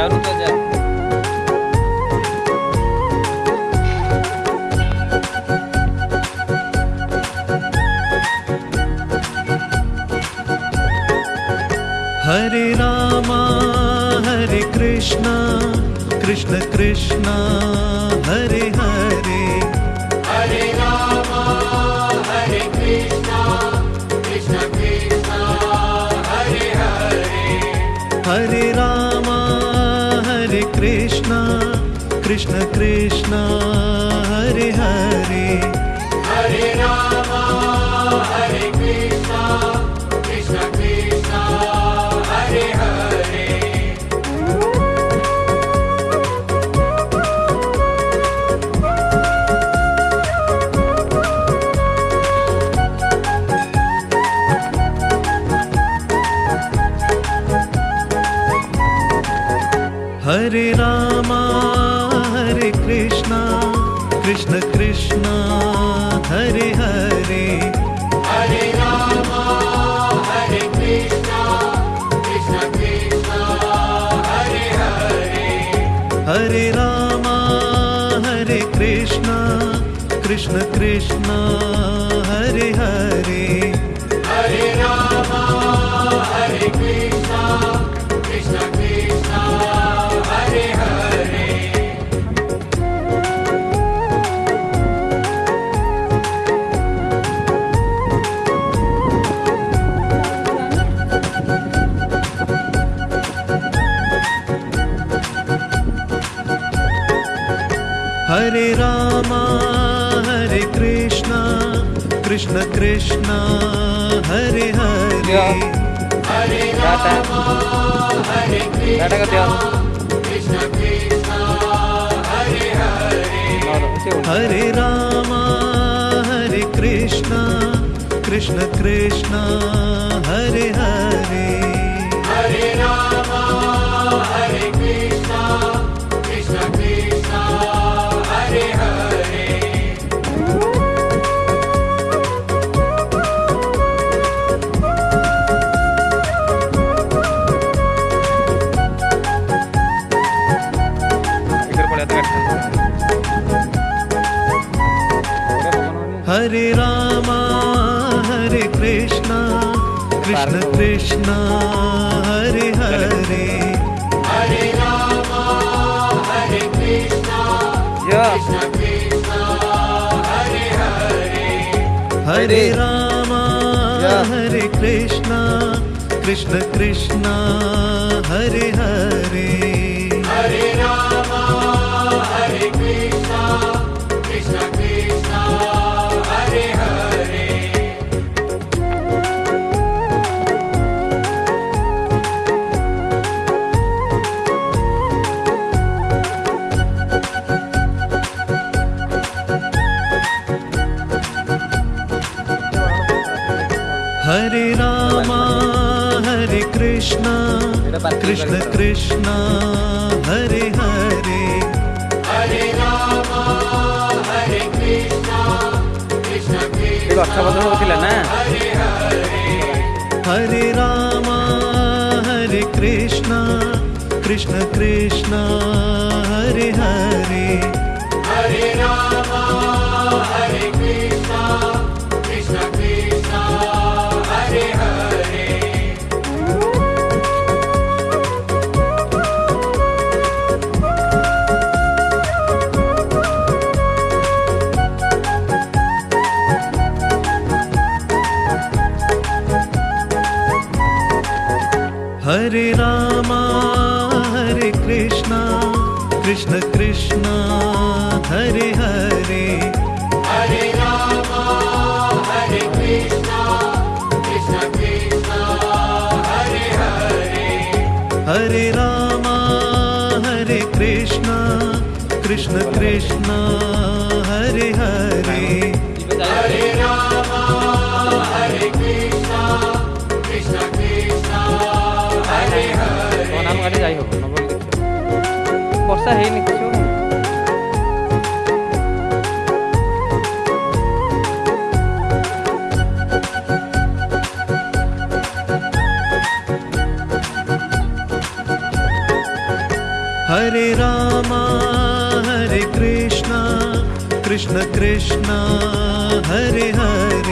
baru saja. Hare Rama Hare Krishna Krishna Krishna Hare Hare Hare Rama, Hare Krishna, Krishna Krishna, Hare Hare. Hare Rama Hare Krishna Krishna Krishna Hare Hare Hare Rama, Hare Krishna, Krishna Krishna, Hare Hare. Hare Rama Hare Krishna Krishna Krishna Hare Hare Hare Rama, Hare Krishna, Krishna Krishna, Hare Hare. Hare Rama Hare Krishna Krishna Krishna Hare Hare Hare Rama, Hare Krishna, Krishna Krishna, Hare Hare. Hare Rama Hare Krishna Krishna Krishna Hare Hare Hare Tata. Rama, Hare Tata Krishna, kerja. Krishna Krishna, Hare Hare. Hare Rama Hare Krishna Krishna Krishna Hare Hare Hare Rama, Hare Krishna, Krishna Krishna, Hare Hare. इकडे पळ्यात गाठ. Hare Rama Hare Krishna Krishna Krishna Hare Hare Hare Rama, Hare Krishna, Ya. Krishna Krishna, Hare Hare. Hare Rama Yeah. Hare Krishna Krishna Krishna Hare Hare Hare Rama, Hare Krishna, Krishna Krishna, Hare Hare. Hare Rama Hare Krishna Krishna Krishna Hare Hare Hare Rama, Hare Krishna, Krishna এই গচ্ছা বন্ধ Krishna, হচ্ছিল না Hare Hare. Hare Rama Hare Krishna Krishna Krishna Hare Hare Hare Rama, Hare Krishna, Krishna Krishna, Hare Hare. Hare Rama Hare Krishna Krishna Krishna Hare Hare Hare Rama, Hare Krishna, Krishna Krishna, Hare Hare. Hare Rama Hare Krishna Krishna Krishna Hare Hare Hare Rama, Hare Krishna, Krishna Krishna, Hare Hare. নাম গাড়ি যাই হোক noble বর্ষা হয়নি কিছু हरे रामा हरे कृष्णा कृष्ण कृष्ण हरे हरे